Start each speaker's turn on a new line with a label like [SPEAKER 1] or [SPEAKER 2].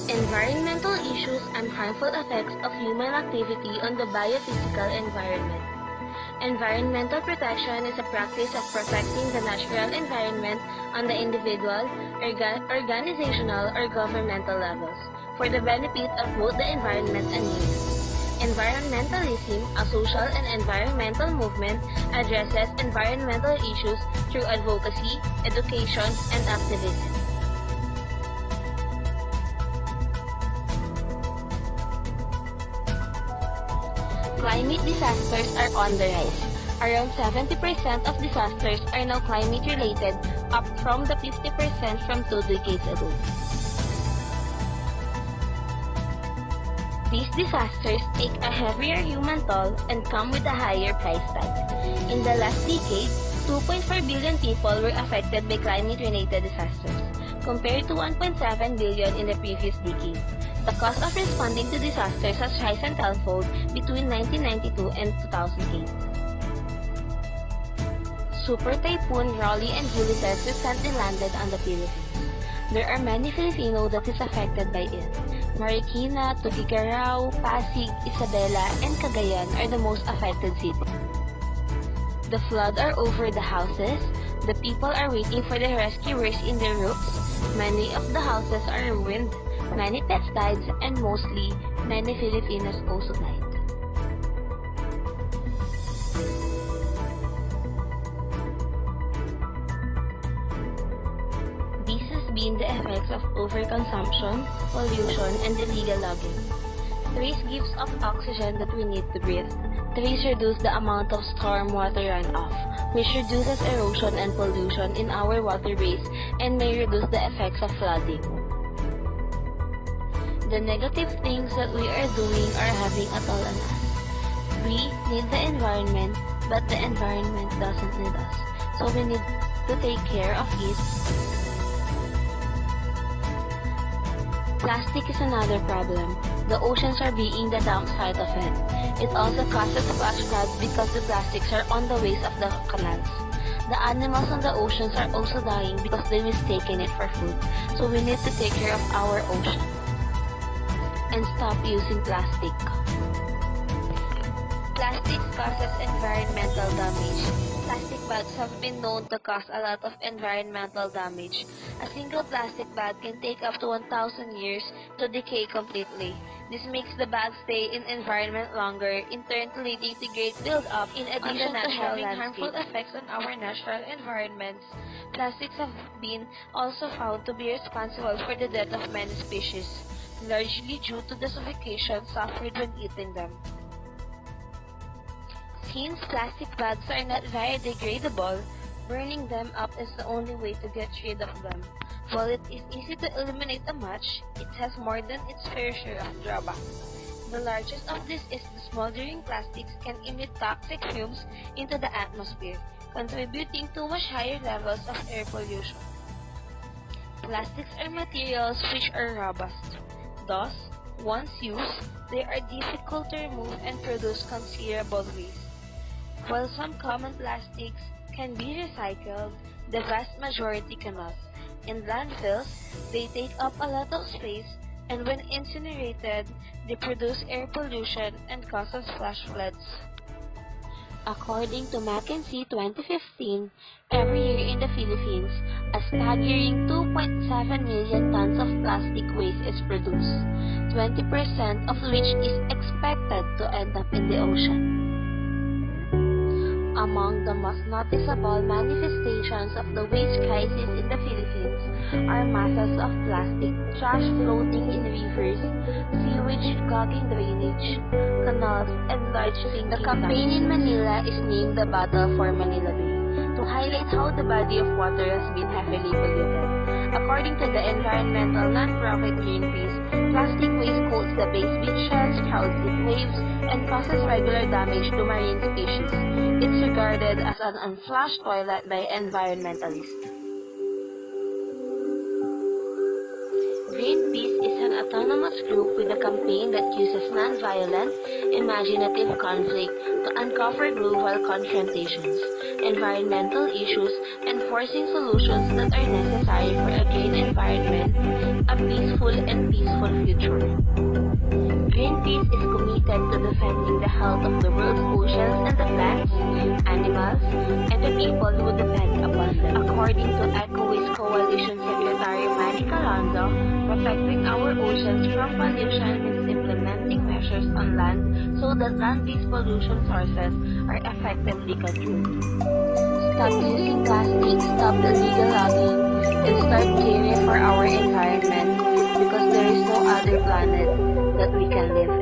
[SPEAKER 1] Environmental issues and harmful effects of human activity on the biophysical environment. Environmental protection is a practice of protecting the natural environment on the individual, organizational, or governmental levels for the benefit of both the environment and humans. Environmentalism, a social and environmental movement, addresses environmental issues through advocacy, education, and activism. Climate disasters are on the rise. Around 70% of disasters are now climate-related, up from the 50% from 2 decades ago. These disasters take a heavier human toll and come with a higher price tag. In the last decade, 2.4 billion people were affected by climate-related disasters, compared to 1.7 billion in the previous decade. The cost of responding to disasters has risen tenfold between 1992 and 2008. Super Typhoon Raleigh and Ulysses recently landed on the Philippines. There are many Filipinos that is affected by it. Marikina, Tuguegarao, Pasig, Isabela, and Cagayan are the most affected cities. The floods are over the houses. The people are waiting for the rescuers in their roofs. Many of the houses are ruined. Many pets died, and mostly, many Filipinos also died. These has been the effects of overconsumption, pollution, and illegal logging. Trees gives off oxygen that we need to breathe. Trees reduce the amount of storm water runoff, which reduces erosion and pollution in our waterways and may reduce the effects of flooding. The negative things that we are doing are having a toll on us. We need the environment, but the environment doesn't need us. So we need to take care of it. Plastic is another problem. The oceans are being the downside of it. It also causes flash floods because the plastics are on the ways of the canals. The animals on the oceans are also dying because they mistaken it for food. So we need to take care of our ocean and stop using plastic. Plastic causes environmental damage. Plastic bags have been known to cause a lot of environmental damage. A single plastic bag can take up to 1,000 years to decay completely. This makes the bag stay in environment longer, in turn leading to great build-up in addition to having harmful effects on our natural environments. Plastics have been also found to be responsible for the death of many species, largely due to the suffocation suffered when eating them. Since plastic bags are not very degradable, burning them up is the only way to get rid of them. While it is easy to eliminate a match, it has more than its fair share of drawbacks. The largest of these is the smoldering plastics can emit toxic fumes into the atmosphere, contributing to much higher levels of air pollution. Plastics are materials which are robust. Thus, once used, they are difficult to remove and produce considerable waste. While some common plastics can be recycled, the vast majority cannot. In landfills, they take up a lot of space, and when incinerated, they produce air pollution and causes flash floods. According to McKinsey 2015, every year in the Philippines, a staggering 2.7 million tons of plastic waste is produced, 20% of which is expected to end up in the ocean. Among the most noticeable manifestations of the waste crisis in the Philippines are masses of plastic trash floating in rivers, sewage clogging drainage, canals, and large sinking tanks. The campaign in Manila is named the Battle for Manila Bay, to highlight how the body of water has been heavily polluted. According to the environmental non-profit Greenpeace, plastic waste coats the bay's beaches, crowds it waves, and causes regular damage to marine species. It's regarded as an unflushed toilet by environmentalists. Greenpeace is an autonomous group with a campaign that uses non-violent, imaginative conflict to uncover global confrontations, environmental issues, and forcing solutions that are necessary for a green environment, a peaceful and peaceful future. Greenpeace is committed to defending the health of the world's oceans and the plants, animals, and the people who depend upon them. According to EcoWaste Coalition Secretary Manny Calando, protecting our oceans from pollution means implementing measures on land so that land-based pollution sources are effectively controlled. Stop using plastic, stop illegal logging, and start caring for our environment because there is no other planet that we can live